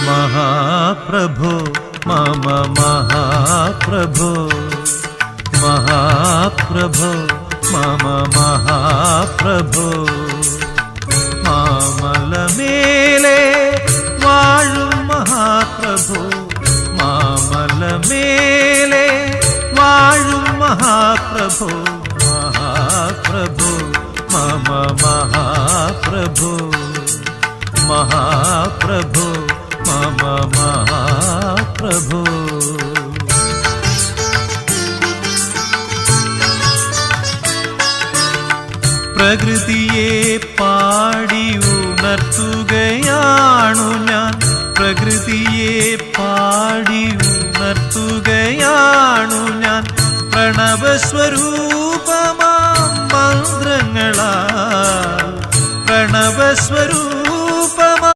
महाप्रभो मम महाप्रभो महाप्रभो मम महाप्रभो मामलमेले वाळुम महाप्रभो मामलमेले वाळुम महाप्रभो महाप्रभो मम महाप्रभो महाप्रभो मम महाप्रभो പ്രകൃതിയെ പാടി ഉണർത്തുകയാണു ഞാൻ പ്രകൃതിയെ പാടി ഉണർത്തുകയാണു ഞാൻ പ്രണവസ്വരൂപമാം മന്ത്രങ്ങളാൽ പ്രണവസ്വരൂപ